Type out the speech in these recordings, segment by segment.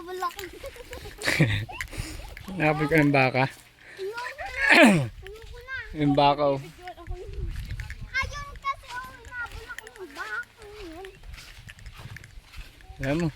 hinabol ako. Nahabol ka ng baka. Ayoko na. Yung baka oh. Ayun kasi hinabol ako ng baka. Alam mo.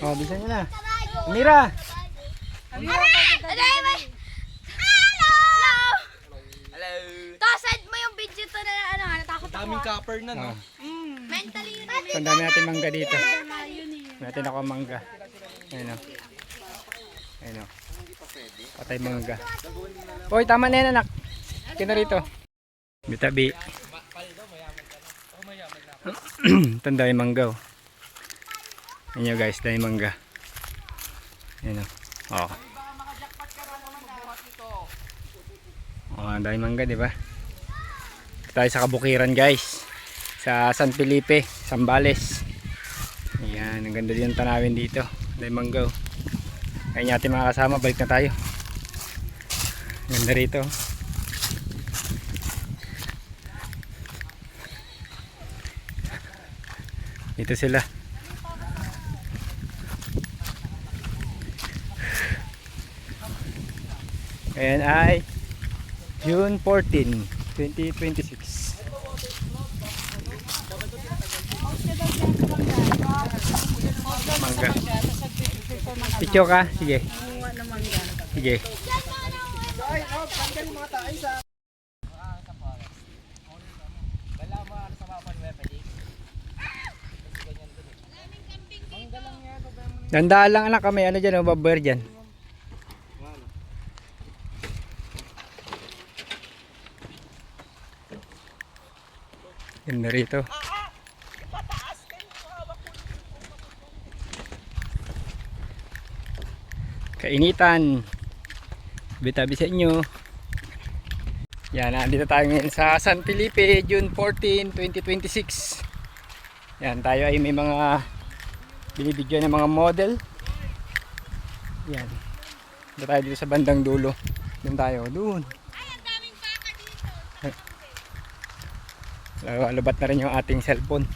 Oh, bisa nyo na. Amira! Hello! Hello! Tosad mo yung video to na ano, natakot ako. Daming copper na, no? Oh. Mentally yun. Ang dami natin mangga dito. Natin ako mangga. Ayun o. Ayun o. Patay mangga. Hoy, tama na yan anak. Kina rito. Bitabi. Tanda yung mangga oh. Ayun nyo guys, dahil mangga. Ayun o. Oh. Oh, dahil mangga diba? Tayo sa kabukiran guys. Sa San Felipe, Zambales. Ayan, ang ganda din ang tanawin dito. Dahil mangga oh. Ayun natin mga kasama, balik na tayo. Ganda rito. Dito sila. Ayan ay June 14, 2026. Mangga. Picture ka? Sige. Sige. Dandaan lang anak kami. Ano dyan? Babawer dyan. Ganda rito. Kainitan. Bitabi sa inyo. Yan, nandito tayo ngayon sa San Felipe, June 14, 2026. Yan, tayo ay may mga binibigyan ng mga model. Yan. Dito tayo dito sa bandang dulo. Doon tayo, doon. Ay, ang daming baka dito. Lubat na rin yung ating cellphone.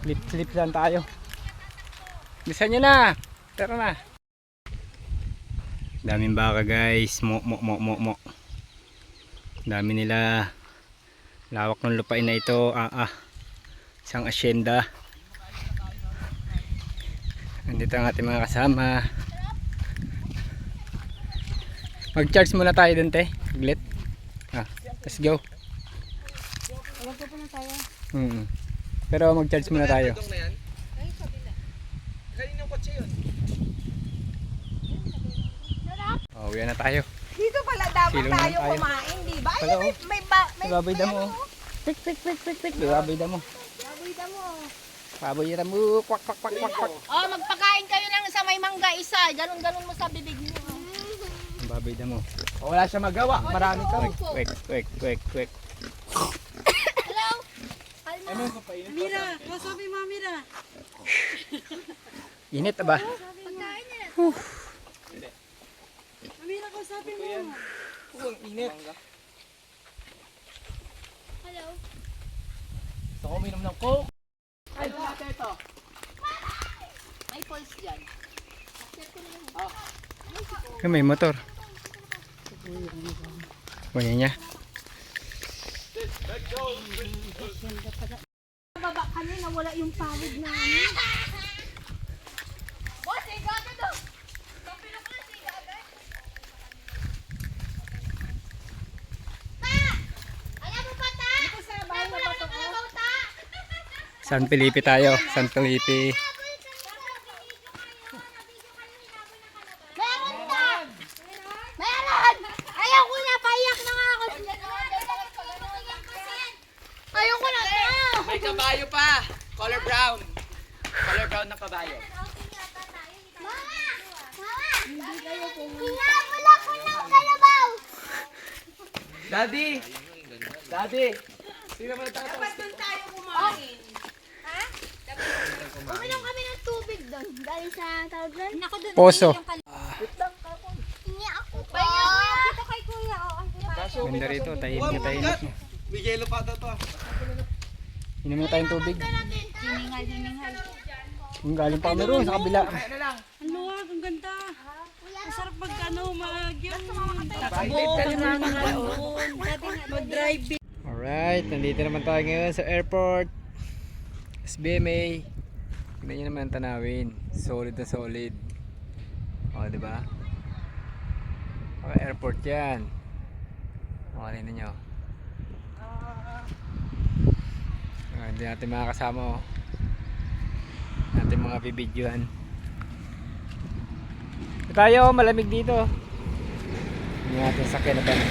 Flip lang tayo. Bisa nyo na. Tara na. Daming baka guys. Mo. Dami nila. Lawak ng lupain na ito. Isang asyenda. Nandito ang ating mga kasama. Mag-charge muna tayo dun te. Saglit. Let's go. Huwag pa na tayo. Pero mag-charge muna tayo. Kanina yung kotse yun. Uwi na tayo. Dito pala dapat Silong naman tayo tayo. kumain, di ba? Hello. Ayun, may Baboy damo. Pik. Baboy damo. baboy damo. Baboy damo. Kwak. Oh, magpakain kayo ng sa may mangga isa. Ganun mo sa bibig niyo. Baboy damo. Wala siya magawa. Marami kami. Kwek. Hello? Ano yung papainit? Mira, kasabi mo Mira. Init ba? Pagkain niya. Mira, kasabi mo. Ang init. Hello? Gusto ko uminom ng coke. Ay, dito ito. May pulse dyan. May motor. Kunin niya. Baba kami na wala yung pawid namin. Boss, gato to. Kapi na pala siya agad. Ta! Ayaw mo pa ta? Ito sa bahay na bato ko. Ta! San Felipe tayo. San Felipe. Meron ta! Meron! Ayaw ko na, paiyak na nga ako. Ayaw ko na to. May kabayo pa. Color brown. Color brown na kabayo. Mama! Hinabol ako ng kalabaw. Daddy! Sino mo nagtatawas? Dapat doon tayo kumain. Uminom kami ng tubig doon. Galing sa tawag doon. Poso. Hindi ako pa. Dito kay kuya. Ganda rito. Tahimik na tahimik. May yellow pa ito. Inom na tayong tubig. Hiningal. Yung galing pa kami roon sa kabila. Ang luwag, ang ganda. Masarap pag ano, yung mag-drive. Alright, nandito naman tayo ngayon sa airport. SBMA. Tignan nyo naman ang tanawin. Solid na solid. O, diba? Okay, airport yan. O, rin nyo. Hindi natin makakasama, o. Natin mga bibidyohan. Tayo, malamig dito. Hindi natin sakyan na tayo.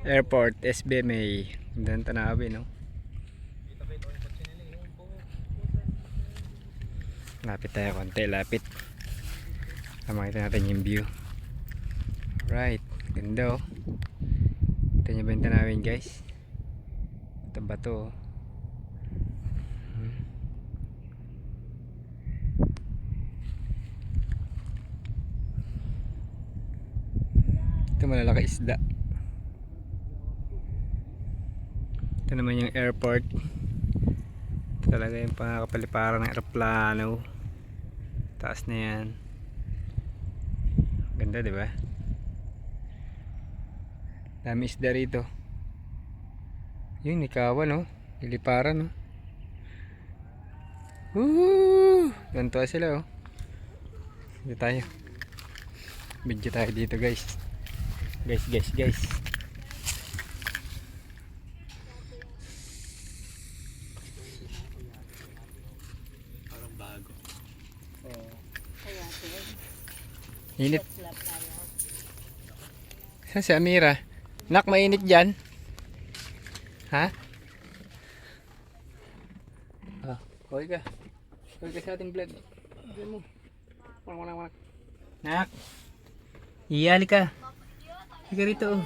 Airport, SBMA. Ganda ng tanawin, no? Lapit tayo konti, lapit. Makita natin yung view. Alright, ganda, oh. Kita nyo ba yung tanawin, guys? Ito ba to, oh? Ito malalaki isda. Ito naman yung airport. Ito talaga yung pangakapaliparan ng aeroplano. Taas na yan. Ganda, di ba? Dami isda rito. Yun, ikawan, no? Iliparan, no? Woo! Gantuwa sila, oh. Dito tayo. Video tayo dito, guys. Guys. Init. Saan si Amira? Nak, mainit dyan? Ha? Okay ka. Okay ka sa ating vlog. Diyan mo. Walang. Nak. Iyali ka. Higa rito.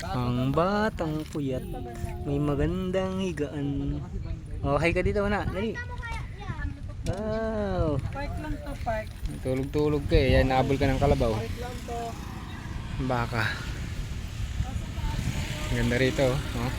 Ang batang puyat, may magandang higaan. Oh, hi ka dito, na. Dali. Wow. Park lang to, park. Tulog-tulog ka eh. Yan, naabol ka ng kalabaw. Park lang to. Baka. Ganda rito, oh.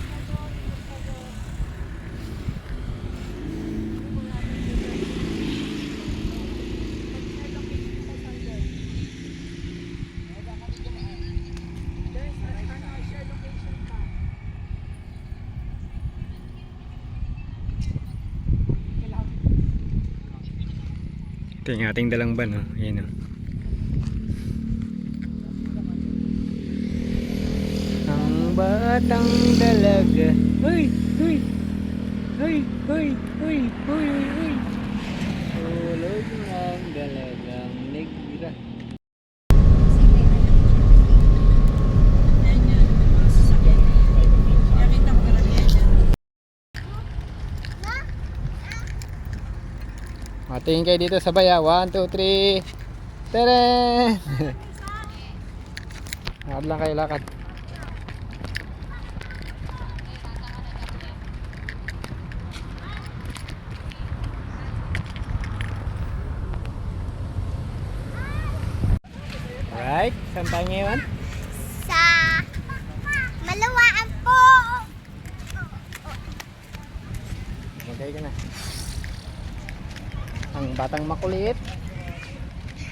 Ito yung ating dalang ban, oh. Ayan, oh. Ang batang dalaga. Hoy! Tulog ng dalagang negra. Yan yan. Mga sasakyan. Nakita ko lang yan. Matingin kayo dito sabay, ah. 1, 2, 3. Teren! Lakad lang kayo, lakad. Alright, saan tayo ngayon? Sa Malawaan po. Magay ka na. Ang batang makulit.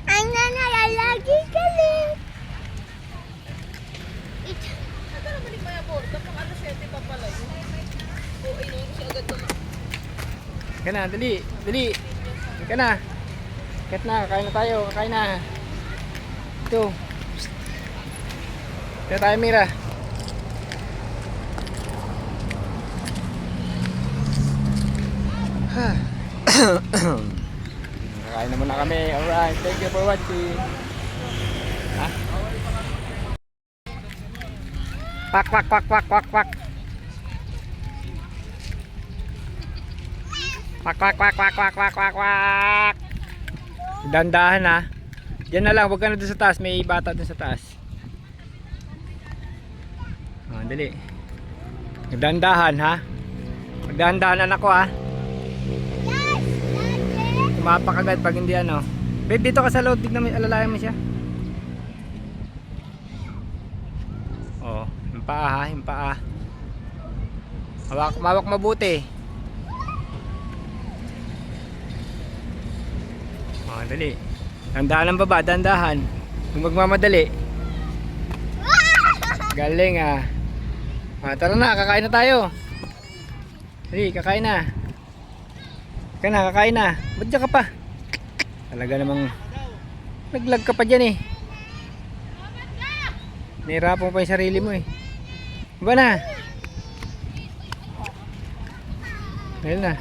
Ang nanay ay lagi galit. Ka na, dali. Ka na. Kat na, kain na tayo. Kain na. Ito. Ito tayo, Mira. Kakain naman na kami. Alright, thank you for watching. Ha? Pak. Pak. Dandahan ha. Diyan na lang, huwag ka na doon sa taas. May bata doon sa taas. Oh, dali. Dandahan ha. Magdahan-dahan anak ko ha. Tumapak agad pag hindi ano. Babe, dito ka sa loob. Tignan mo, alalayan mo siya. Oh, yung paa ha, yung paa. Mawak mabuti. Oh, dali. Dandahan ang baba, dandahan. Kung magmamadali. Galing ah. Tara na, kakain na tayo. Dali, kakain na. Kakain na. Ba't dyan ka pa? Talaga namang naglag ka pa dyan eh. Nahirapan mo pa yung sarili mo eh. Ba na? Ayun na.